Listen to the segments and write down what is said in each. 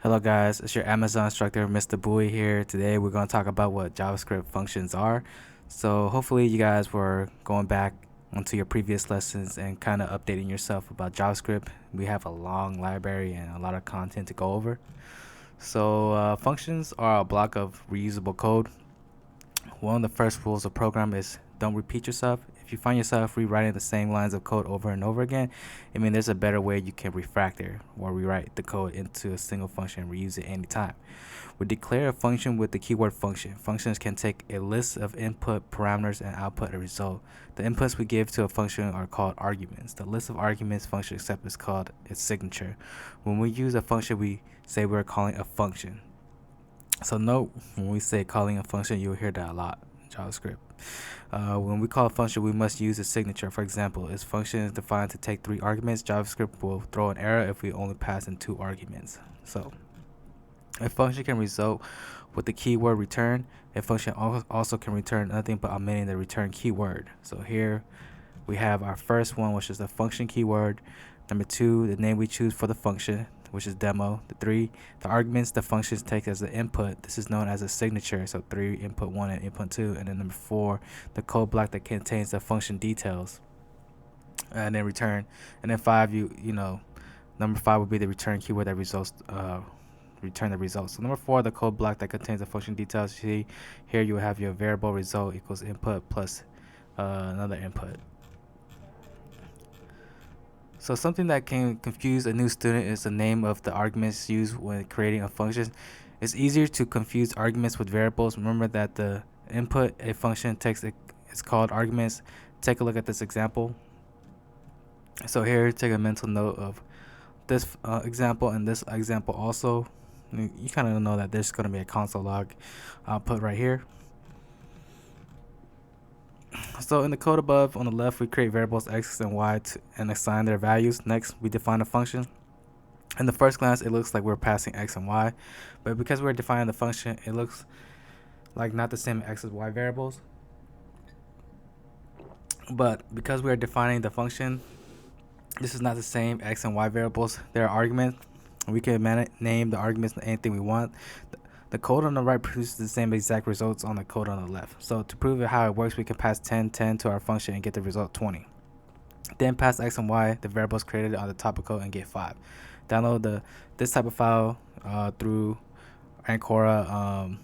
Hello guys, it's your Amazon instructor, Mr. Bowie here. Today we're going to talk about what JavaScript functions are. So hopefully you guys were going back onto your previous lessons and kind of updating yourself about JavaScript. We have a long library and a lot of content to go over. So functions are a block of reusable code. One of the first rules of program is don't repeat yourself. If you find yourself rewriting the same lines of code over and over again, I mean there's a better way you can refactor or rewrite the code into a single function and reuse it anytime. We declare a function with the keyword function. Functions can take a list of input parameters and output a result. The inputs we give to a function are called arguments. The list of arguments function accepts is called its signature. When we use a function, we say we're calling a function. So note, when we say calling a function, you'll hear that a lot in JavaScript. When we call a function, we must use a signature. For example, if function is defined to take 3 arguments, JavaScript will throw an error if we only pass in 2 arguments. So a function can result with the keyword return. A function also can return nothing but omitting the return keyword. So here we have our first one, which is the function keyword. Number 2, the name we choose for the function, which is demo. The 3, the arguments the functions take as the input. This is known as a signature. So 3, input 1 and input 2. And then number 4, the code block that contains the function details. And then return. And then 5, number 5 would be the return keyword that return the results. So number 4, the code block that contains the function details. See here you have your variable result equals input plus another input. So something that can confuse a new student is the name of the arguments used when creating a function. It's easier to confuse arguments with variables. Remember that the input a function takes is called arguments. Take a look at this example. So here, take a mental note of this example and this example also. You kind of know that there's going to be a console log output right here. So in the code above, on the left, we create variables x and y and assign their values. Next, we define a function. In the first glance, it looks like we're passing x and y, but because we're defining the function, it looks like not the same x and y variables. But because we're defining the function, this is not the same x and y variables. They're arguments. We can name the arguments anything we want. The code on the right produces the same exact results on the code on the left. So to prove how it works, we can pass 10 to our function and get the result 20. Then pass x and y, the variables created on the top of code, and get 5. Download this type of file through Ancora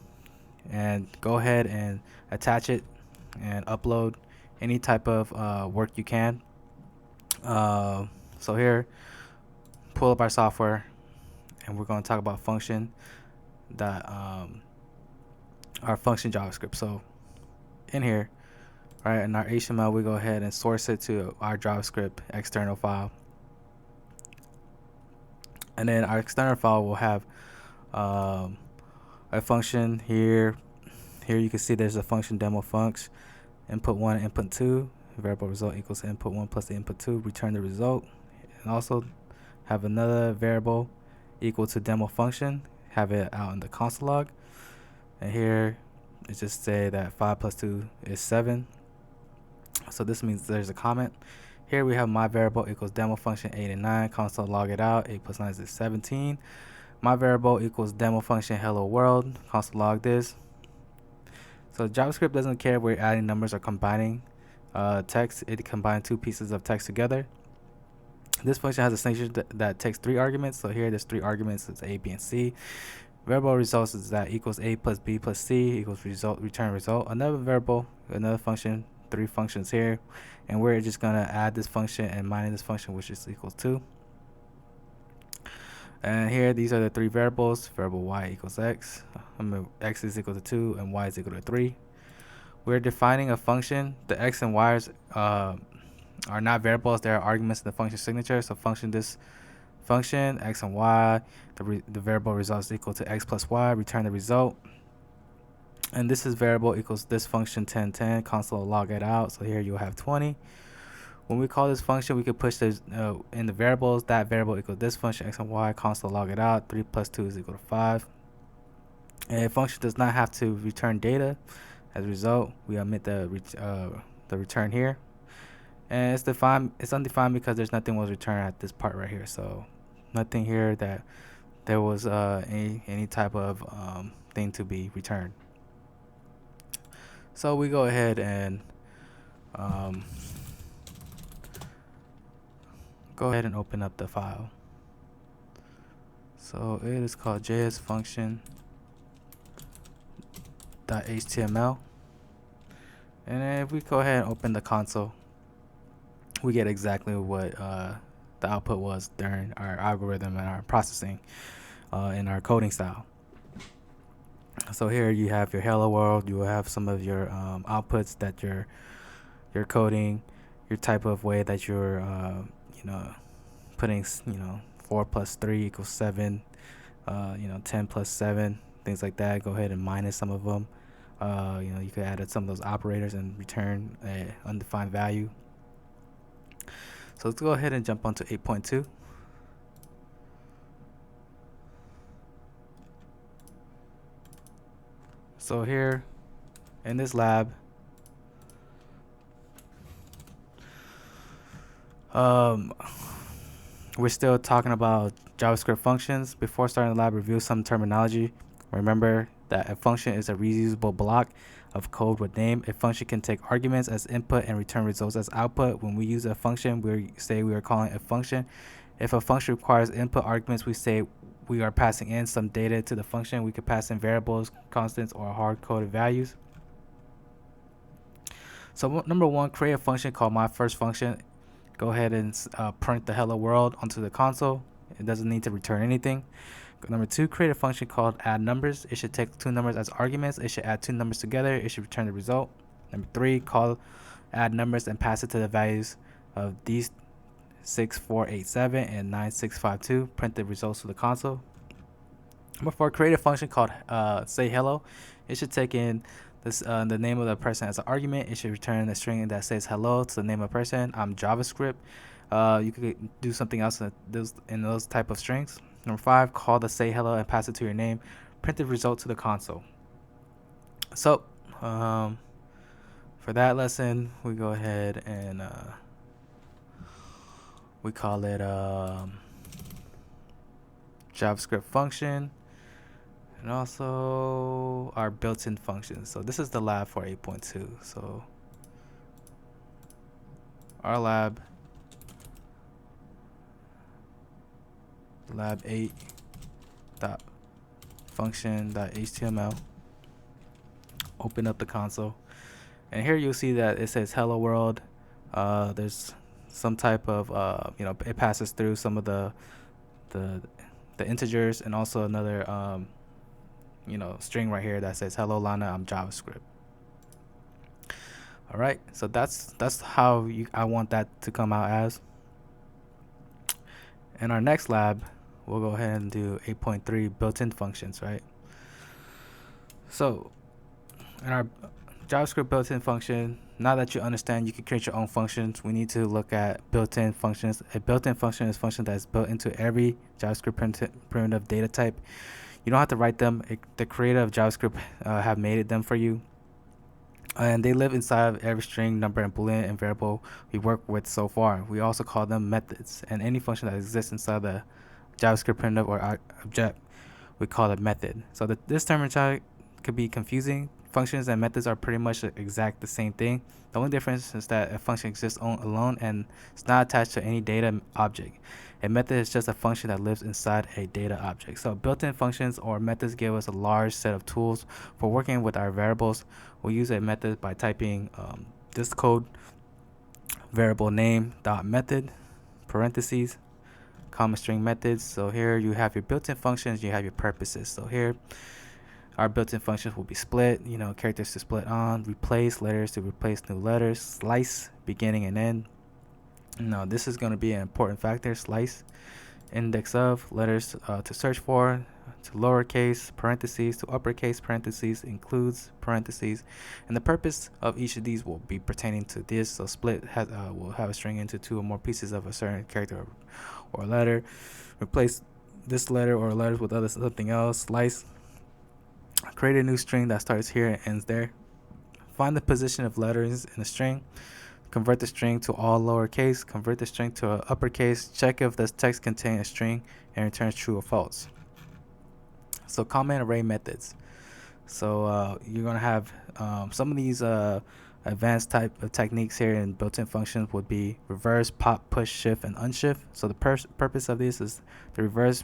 and go ahead and attach it and upload any type of work you can. So here, pull up our software, and we're going to talk about function that our function JavaScript. So in here, right, in our HTML, we go ahead and source it to our JavaScript external file, and then our external file will have a function here. Here you can see there's a function demo func, input 1 input 2, variable result equals input 1 plus the input 2, return the result, and also have another variable equal to demo function, have it out in the console log. And here it just say that 5 plus 2 is 7. So this means there's a comment. Here we have my variable equals demo function 8 and 9, console log it out, 8 plus 9 is 17. My variable equals demo function hello world, console log this. So JavaScript doesn't care if we're adding numbers or combining text. It combines 2 pieces of text together. This function has a signature that takes 3 arguments. So here there's 3 arguments. It's A, B, and C. Variable results is that equals A plus B plus C equals result, return result. Another variable, another function, 3 functions here. And we're just going to add this function and minus this function, which is equals 2. And here, these are the 3 variables. Variable y equals x. X is equal to 2 and y is equal to 3. We're defining a function. The x and y's are not variables, they are arguments in the function signature. So this function x and y, the variable result is equal to x plus y, return the result. And this is variable equals this function 10, console log it out. So here you'll have 20. When we call this function, we could push this in the variables. That variable equals this function x and y, console log it out. 3 plus 2 is equal to 5. And a function does not have to return data. As a result, we omit the return here. And it's undefined because there's nothing was returned at this part right here. So nothing here that there was any type of thing to be returned. So we go ahead and um, open up the file. So it is called jsfunction.html, and then if we go ahead and open the console, we get exactly what the output was during our algorithm and our processing in our coding style. So here you have your hello world. You will have some of your outputs that you're coding, your type of way that you're putting 4 plus 3 equals 7, 10 plus 7, things like that. Go ahead and minus some of them. You could add some of those operators and return a undefined value. So let's go ahead and jump onto 8.2. So here in this lab, we're still talking about JavaScript functions. Before starting the lab, review some terminology. Remember that a function is a reusable block of code with name. A function can take arguments as input and return results as output. When we use a function, we say we are calling a function. If a function requires input arguments, we say we are passing in some data to the function. We could pass in variables, constants, or hard-coded values. So number one, create a function called myFirstFunction. Go ahead and print the hello world onto the console. It doesn't need to return anything. Number two, create a function called addNumbers. It should take two numbers as arguments. It should add two numbers together. It should return the result. Number three, call addNumbers and pass it to the values of these 6487 and 9652. Print the results to the console. Number four, create a function called sayHello. It should take in this the name of the person as an argument. It should return a string that says hello to the name of the person. I'm JavaScript. You could do something else in those type of strings. Number five, call the sayHello and pass it to your name. Print the result to the console. So for that lesson, we go ahead and we call it JavaScript function, and also our built-in functions. So this is the lab for 8.2. So our lab 8.function.html. Open up the console, and here you'll see that it says hello world. There's some type of it passes through some of the integers, and also another string right here that says hello Lana, I'm JavaScript. All right, so that's how I want that to come out as. In our next lab, we'll go ahead and do 8.3 built-in functions, right? So in our JavaScript built-in function, now that you understand you can create your own functions, we need to look at built-in functions. A built-in function is a function that is built into every JavaScript primitive data type. You don't have to write them. The creator of JavaScript have made them for you. And they live inside of every string, number, and boolean and variable we work with so far. We also call them methods. And any function that exists inside the JavaScript primitive or object, we call it method. So this terminology could be confusing. Functions and methods are pretty much the same thing. The only difference is that a function exists alone and it's not attached to any data object. A method is just a function that lives inside a data object. So built-in functions or methods give us a large set of tools for working with our variables. We'll use a method by typing this code: variable name dot method parentheses comma string methods. So here you have your built-in functions, you have your purposes. So here our built-in functions will be split, characters to split on, replace, letters to replace new letters, slice, beginning and end. Now this is going to be an important factor: slice, index of, letters to search for, to lowercase, parentheses, to uppercase, parentheses, includes, parentheses. And the purpose of each of these will be pertaining to this. So split will have a string into two or more pieces of a certain character or letter. Replace this letter or letters with something else. Slice, create a new string that starts here and ends there. Find the position of letters in a string. Convert the string to all lowercase. Convert the string to uppercase. Check if the text contains a string and returns true or false. So common array methods. So you're gonna have some of these advanced type of techniques here in built-in functions would be reverse, pop, push, shift, and unshift. So the purpose of this is to reverse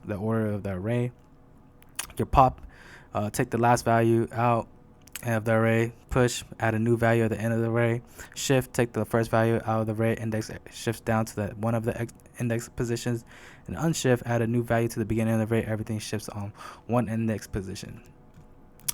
the order of the array. Your pop, take the last value out of the array. Push, add a new value at the end of the array. Shift, take the first value out of the array. Index shifts down to one of the index positions. And unshift, add a new value to the beginning of the array. Everything shifts on one index position.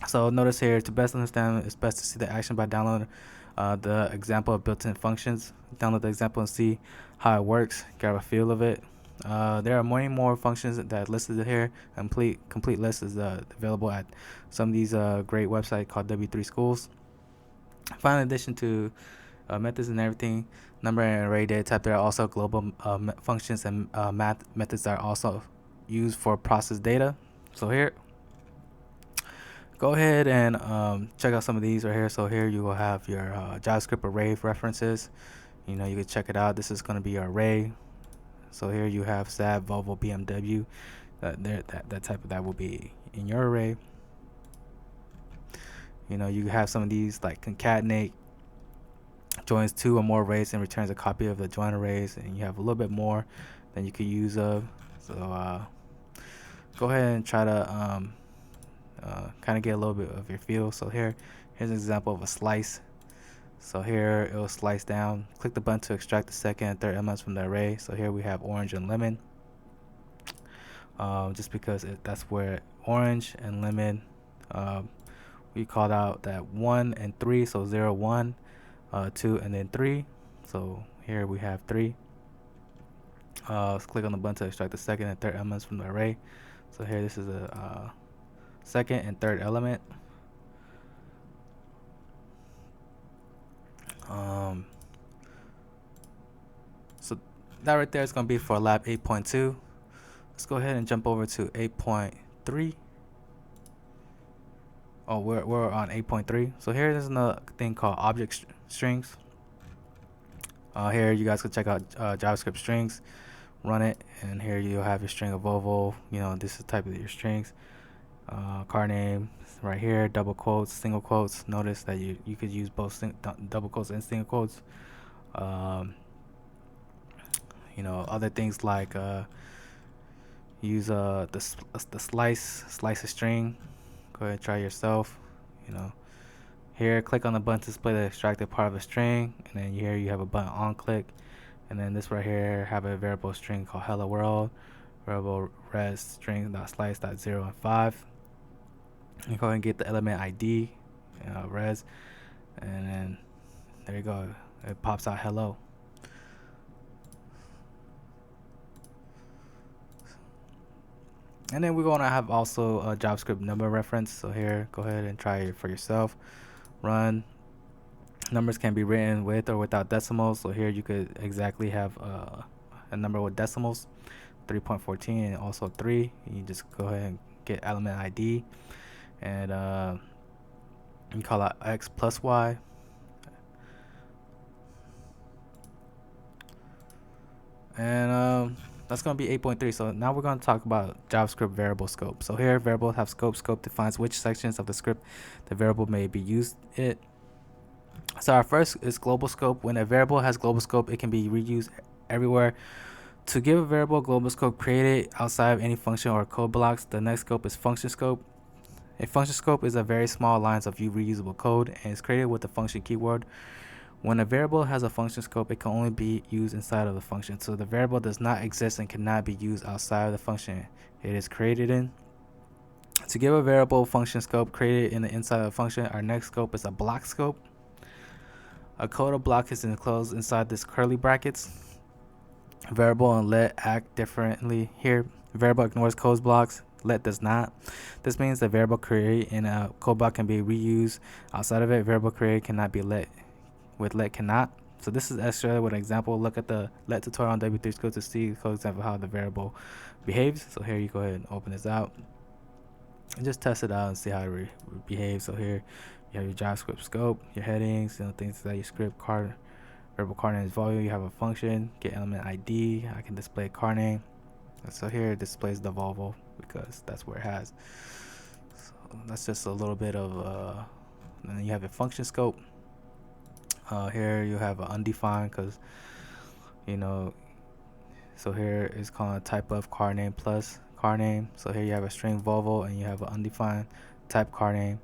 So notice here, to best understand, it's best to see the action by downloading the example of built-in functions. Download the example and see how it works. Grab a feel of it. There are many more functions that are listed here. Complete list is available at some of these great websites called W3 Schools. Finally, in addition to methods and everything, number and array data type, there are also global functions and math methods that are also used for process data. So here, go ahead and check out some of these right here. So here you will have your JavaScript array references. You know, you can check it out. This is going to be your array. So here you have Saab, Volvo, BMW. That type of that will be in your array. You know, you have some of these like concatenate, joins two or more arrays and returns a copy of the join arrays, and you have a little bit more than you could use of. So go ahead and try to kind of get a little bit of your feel. So here's an example of a slice. So here it will slice down. Click the button to extract the second and third elements from the array. So here we have orange and lemon, just because that's where orange and lemon, we called out that 1 and 3, so 0, 1, 2, and then 3. So here we have 3. Let's click on the button to extract the second and third elements from the array. So here this is a second and third element. So that right there is going to be for lab 8.2. Let's go ahead and jump over to 8.3. Oh, we're on 8.3. So here there's another thing called object strings. Here you guys can check out JavaScript Strings, run it, and here you'll have your string of Volvo. You know, this is the type of your strings. Car name right here, double quotes, single quotes. Notice that you could use both double quotes and single quotes. You know, other things like use the slice a string. Go ahead and try yourself. You know, here click on the button to display the extracted part of a string, and then here you have a button on click, and then this right here have a variable string called hello world, variable res string dot slice dot 0 and 5. You go ahead and get the element ID, res, and then there you go. It pops out hello. And then we're going to have also a JavaScript number reference. So here, go ahead and try it for yourself. Run. Numbers can be written with or without decimals. So here you could exactly have a number with decimals, 3.14 and also 3. You just go ahead and get element ID, and you call out x plus y. And that's going to be 8.3. So now we're going to talk about JavaScript variable scope. So here, variables have scope. Scope defines which sections of the script the variable may be used in. So our first is global scope. When a variable has global scope, it can be reused everywhere. To give a variable global scope, create it outside of any function or code blocks. The next scope is function scope. A function scope is a very small lines of reusable code and is created with the function keyword. When a variable has a function scope, it can only be used inside of the function. So the variable does not exist and cannot be used outside of the function it is created in. To give a variable function scope created in the inside of the function, our next scope is a block scope. A code block is enclosed inside this curly brackets. Variable and let act differently here. Variable ignores code blocks. Let does not. This means the variable created in a code block can be reused outside of it. Variable created cannot be let with let cannot. So this is extra with an example. Look at the let tutorial on W3 School to see the example how the variable behaves. So here you go ahead and open this out and just test it out and see how it behaves. So here you have your JavaScript scope, your headings, things that your script card, variable car name is volume. You have a function, get element ID. I can display car name. So here it displays the Volvo. because that's where it has. So that's just a little bit of and then you have a function scope. Here you have an undefined, because so here is called type of car name plus car name. So here you have a string Volvo and you have an undefined type car name.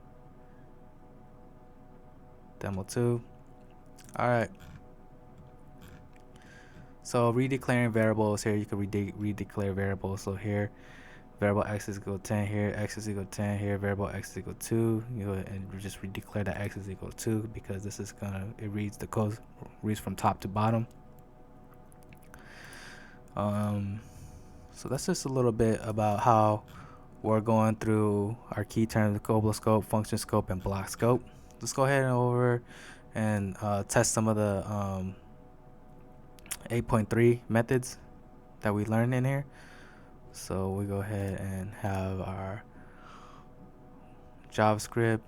Demo 2. Alright. So redeclaring variables, here you can redeclare variables. So here variable x is equal to 10, here x is equal to 10, here variable x is equal to 2. You go and just redeclare that x is equal to 2, because this is it reads the code, reads from top to bottom. So that's just a little bit about how we're going through our key terms: global scope, function scope, and block scope. Let's go ahead and over and test some of the 8.3 methods that we learned in here. So we go ahead and have our JavaScript,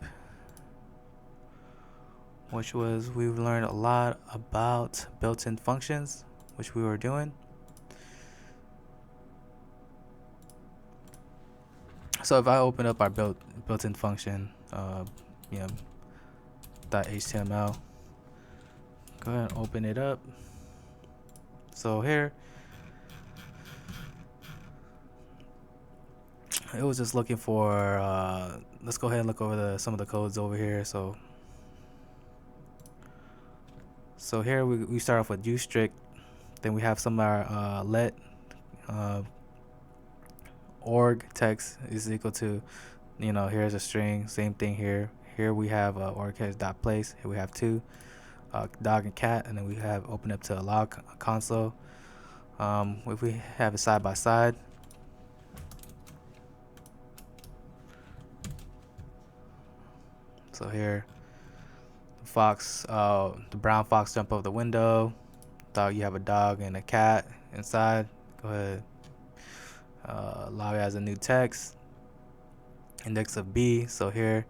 which was, we've learned a lot about built-in functions, which we were doing. So if I open up our built-in function, .html, go ahead and open it up. So here, it was just looking for, let's go ahead and look over some of the codes over here. So here we start off with usestrict, then we have some of our let org text is equal to, here's a string, same thing here. Here we have org text dot place. Here we have two, dog and cat, and then we have open up to a log console. If we have it side by side, so here the fox, the brown fox jump over the window. Dog, you have a dog and a cat inside. Go ahead, log as a new text, index of b. So here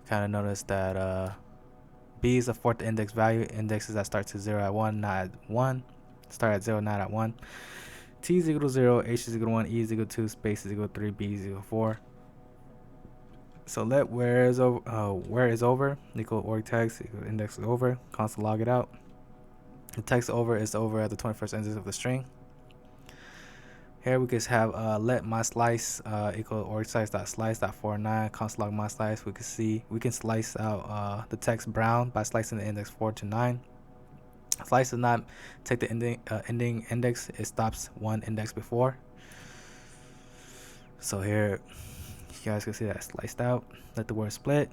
kind of notice that b is a fourth index value. Indexes that start to 0 at 1, not at 1. Start at 0, not at 1. T is equal to 0, h is equal to 1, e is equal to 2, space is equal to 3, b is equal to 4. So let where is over equal org text equal index is over, console log it out. The text over is over at the 21st index of the string. Here we can have let my slice equal org slice dot slice dot 49, console log my slice. We can slice out the text brown by slicing the index 4 to 9. Slice does not take the ending index, it stops one index before. So here you guys can see that sliced out. Let the word split.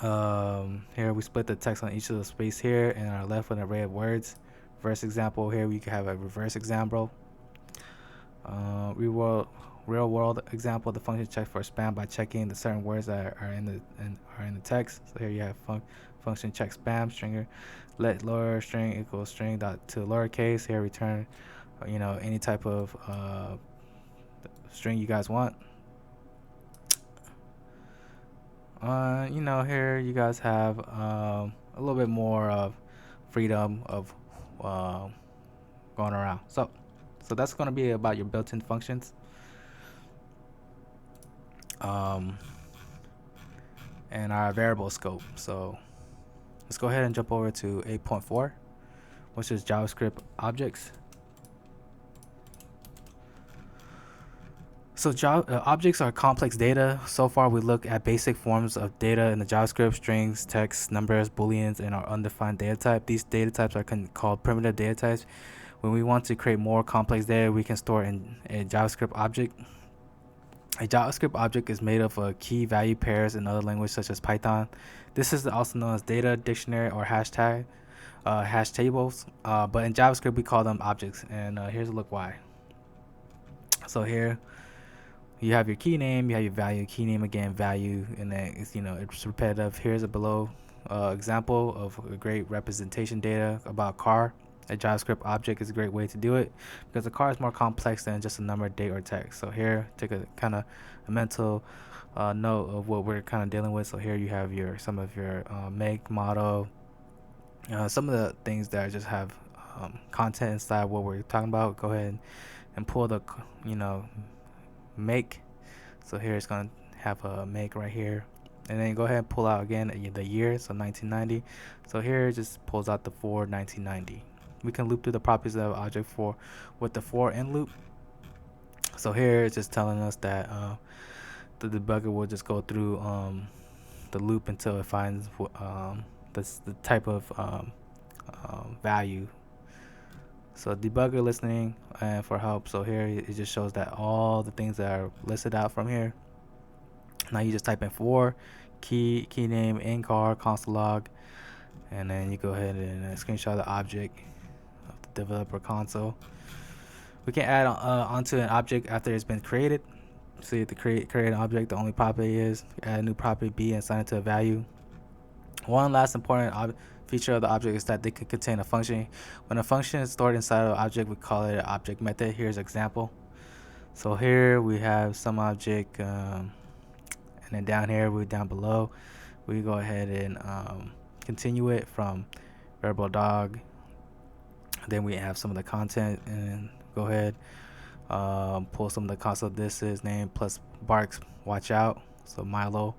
Here we split the text on each of the space here, and on our left with an array of words. Reverse example, here we can have a reverse example. Real world example, the function checks for spam by checking the certain words that are in the text. So here you have function check spam stringer. Let lower string equals string dot to lowercase. Here return any type of string you guys want. Here you guys have a little bit more of freedom of going around. So that's going to be about your built-in functions. And our variable scope. So let's go ahead and jump over to 8.4, which is JavaScript Objects. So objects are complex data. So far we look at basic forms of data in the JavaScript: strings, text, numbers, booleans, and our undefined data type. These data types are called primitive data types. When we want to create more complex data, we can store in a JavaScript object. A JavaScript object is made up of key value pairs in other languages such as Python. This is also known as data, dictionary, or hash tables. But in JavaScript we call them objects, and here's a look why. So here you have your key name, you have your value, key name again, value, and then it's repetitive. Here's a below example of a great representation data about car. A JavaScript object is a great way to do it because the car is more complex than just a number, date, or text. So here, take a kind of a mental note of what we're kind of dealing with. So here you have some of your make, model, some of the things that just have content inside what we're talking about. Go ahead and pull the make. So here it's going to have a make right here. And then go ahead and pull out again the year, so 1990. So here it just pulls out the for 1990. We can loop through the properties of object for with the for in loop. So here it's just telling us that the debugger will just go through the loop until it finds the type of value. So debugger listening and for help. So here it just shows that all the things that are listed out from here. Now you just type in for key name in car console log, and then you go ahead and screenshot the object of the developer console. We can add onto an object after it's been created. So you have to create an object. The only property is add a new property B and assign it to a value. One last important feature of the object is that they can contain a function. When a function is stored inside of an object, we call it an object method. Here's an example. So here we have some object, and then down here, down below, we go ahead and continue it from variable dog. Then we have some of the content, and go ahead pull some of the console. This is name plus barks watch out. So Milo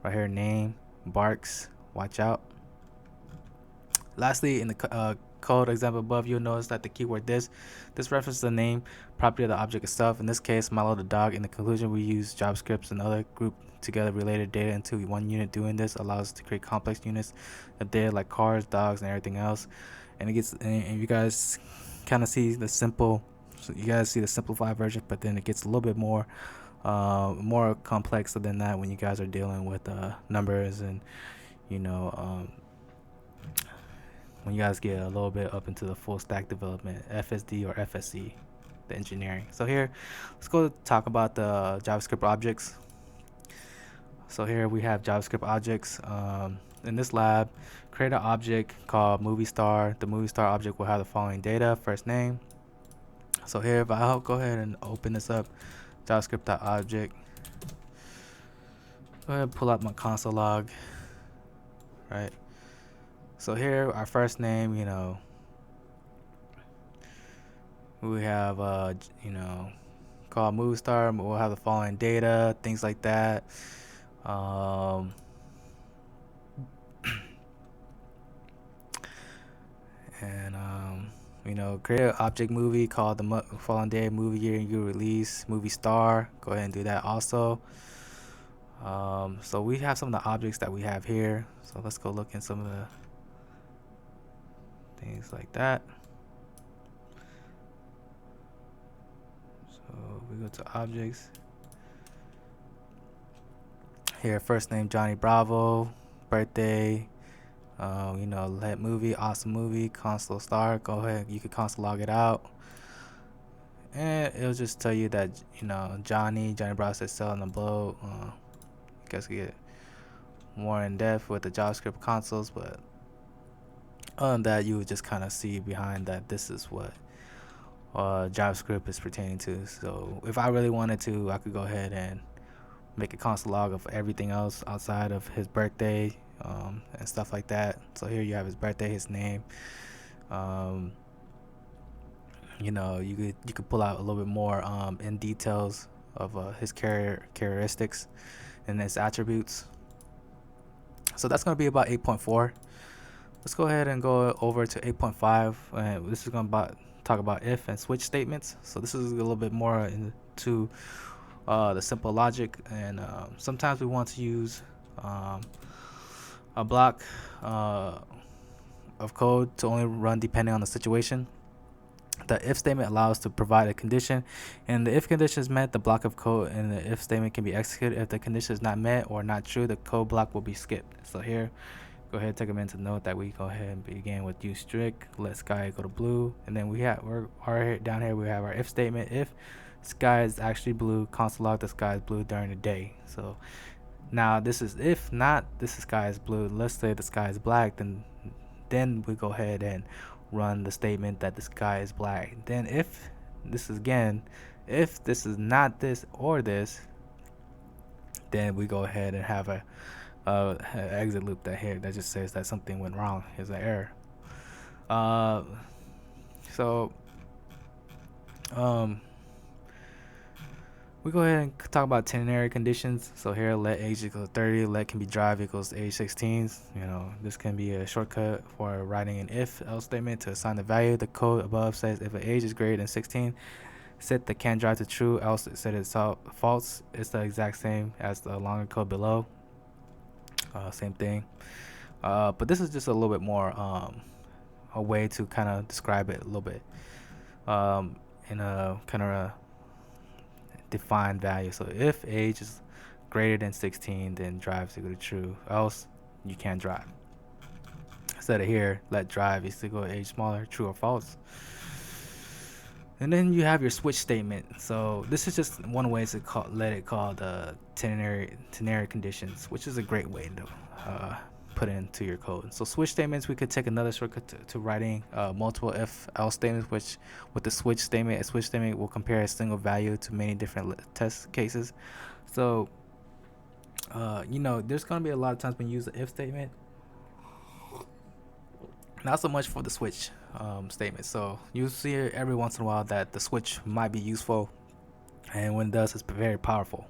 right here, name barks watch out. Lastly, in the code example above, you'll notice that the keyword this references the name property of the object itself. In this case, Milo the dog. In the conclusion, we use JavaScript and other group together related data into one unit. Doing this allows us to create complex units of data like cars, dogs, and everything else. And it gets, and you guys kind of see the simple, so you guys see the simplified version, but then it gets a little bit more complex than that when you guys are dealing with numbers and when you guys get a little bit up into the full stack development, FSD or FSC, the engineering. So here, let's go talk about the JavaScript objects. So here we have JavaScript objects. In this lab, create an object called movie star. The movie star object will have the following data: first name. So here, if I'll go ahead and open this up, JavaScript.object. Go ahead and pull up my console log. Right. So here, our first name, we have, called movie star. We'll have the following data, things like that. Create an object movie called the following day, movie year, and year release, movie star. Go ahead and do that also. So we have some of the objects that we have here. So let's go look in some of the things like that. So we go to objects. Here, first name Johnny Bravo, birthday, let movie, awesome movie, console star. Go ahead, you can console log it out, and it'll just tell you that Johnny Bravo says selling the blow. You guys can get more in depth with the JavaScript consoles, but other than that, you would just kind of see behind that this is what JavaScript is pertaining to. So if I really wanted to, I could go ahead and make a console log of everything else outside of his birthday and stuff like that. So here you have his birthday, his name. You could pull out a little bit more in details of his characteristics and his attributes. So that's going to be about 8.4. Let's go ahead and go over to 8.5, and this is going to talk about if and switch statements. So this is a little bit more into the simple logic, and sometimes we want to use a block of code to only run depending on the situation. The if statement allows to provide a condition, and the if condition is met, the block of code in the if statement can be executed. If the condition is not met or not true, the code block will be skipped. So here, go ahead and take a minute to note that we go ahead and begin with use strict, let sky equal to blue, and then down here we have our if statement. If sky is actually blue, console log the sky is blue during the day. So now this is if not this sky is blue. Let's say the sky is black, then we go ahead and run the statement that the sky is black. Then if this is not this or this, then we go ahead and have a exit loop that just says that something went wrong. Here's an error. We go ahead and talk about ternary conditions. So here, let age equals 30, let can be drive equals age 16. This can be a shortcut for writing an if else statement to assign the value. The code above says if an age is greater than 16, set the can drive to true, else set it false. It's the exact same as the longer code below. Same thing. But this is just a little bit more a way to kind of describe it a little bit in a kind of a defined value. So if age is greater than 16, then drive is equal to true, else you can't drive. Instead of here, let drive is equal to age smaller, true or false. And then you have your switch statement. So this is just one way to let it call the ternary conditions, which is a great way to put into your code. So switch statements, we could take another shortcut to writing multiple if else statements, which with the switch statement, a switch statement will compare a single value to many different test cases. So there's going to be a lot of times when you use the if statement, not so much for the switch statement. So you see every once in a while that the switch might be useful, and when it does, it's very powerful.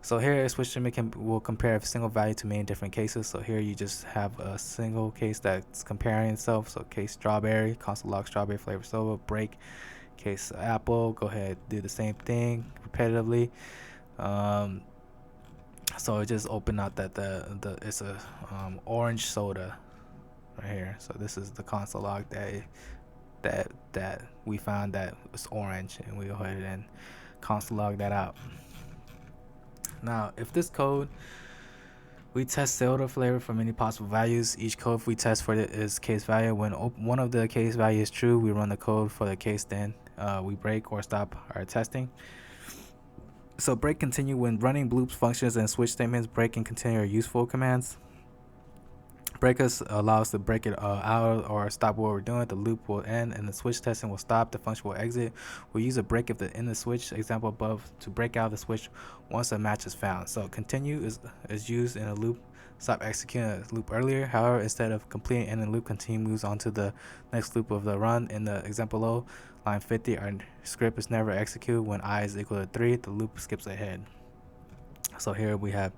So here, a switch statement will compare a single value to many different cases. So here you just have a single case that's comparing itself. So case strawberry, console log strawberry flavor soda, break, case apple. Go ahead, do the same thing repetitively. So it just opened out that it's a orange soda right here. So this is the console log that we found that was orange, and we go ahead and console log that out. Now, if this code, we test soda flavor for many possible values. Each code we test for it is case value. When one of the case value is true, we run the code for the case. Then we break or stop our testing. So break continue when running loops, functions, and switch statements. Break and continue are useful commands. Break us allows to break it out or stop what we're doing. The loop will end and the switch testing will stop. The function will exit. We'll use a break if the in the switch example above to break out the switch once a match is found. So continue is used in a loop. Stop executing a loop earlier. However, instead of completing ending loop, continue moves on to the next loop of the run. In the example below, line 50, our script is never executed when I is equal to 3. The loop skips ahead. So here we have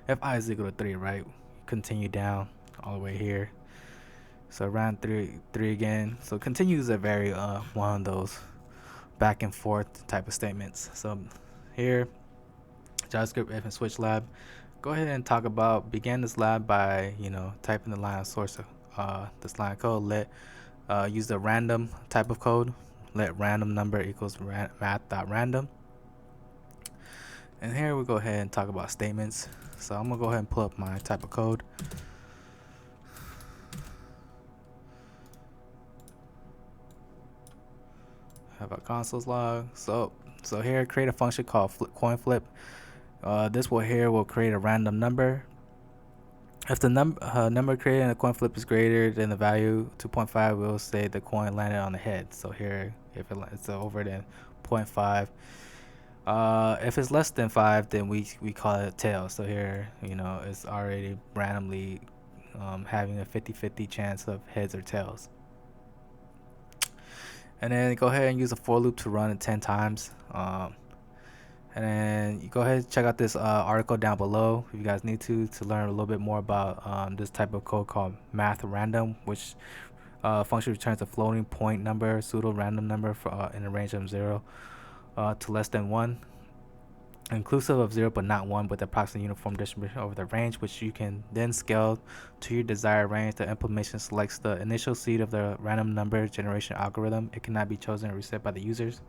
if I is equal to 3, right? Continue down all the way here. So around 3 again. So continues are very one of those back and forth type of statements. So here, JavaScript if and switch lab. Go ahead and talk about begin this lab by typing the line of source of this line of code. Let use the random type of code. Let random number equals math.random. And here we go ahead and talk about statements. So I'm gonna go ahead and pull up my type of code. Have a console log. So here, create a function called coin flip. This will create a random number. If the number created in the coin flip is greater than the value 2.5, we'll say the coin landed on the head. So here, if it's over than 0.5, if it's less than 5, then we call it tail. So here, it's already randomly having a 50-50 chance of heads or tails. And then go ahead and use a for loop to run it 10 times. And then you go ahead and check out this article down below if you guys need to learn a little bit more about this type of code called math random, which function returns a floating point number, pseudo random number for, in a range of 0 to less than 1, inclusive of 0 but not 1, with approximately uniform distribution over the range, which you can then scale to your desired range. The implementation selects the initial seed of the random number generation algorithm. It cannot be chosen or reset by the users.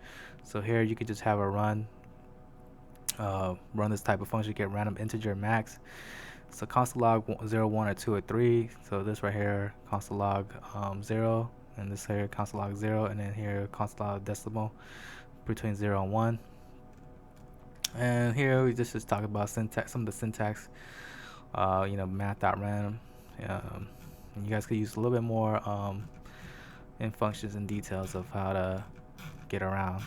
So here you could just have a run this type of function, get random integer max. So console log 0, 1, or 2, or 3. So this right here, console log 0, and this here console log 0, and then here console log decimal between 0 and 1. And here we just talk about syntax, some of the syntax, math.random. And you guys could use a little bit more in functions and details of how to get around.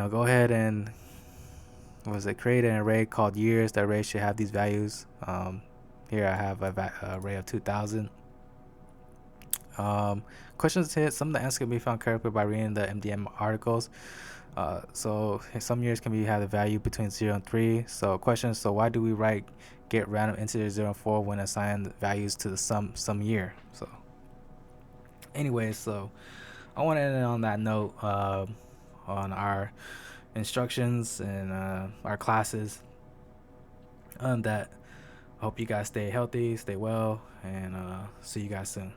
Go ahead and create an array called years. The array should have these values. Here I have an array of 2000. Questions hit. Some of the answers can be found correctly by reading the MDM articles. So some years can be have the value between 0 and 3. So questions. So why do we write get random integer 0 and 4 when assign values to the some year? So anyways, so I want to end on that note on our instructions and our classes. That I hope you guys stay healthy, stay well, and see you guys soon.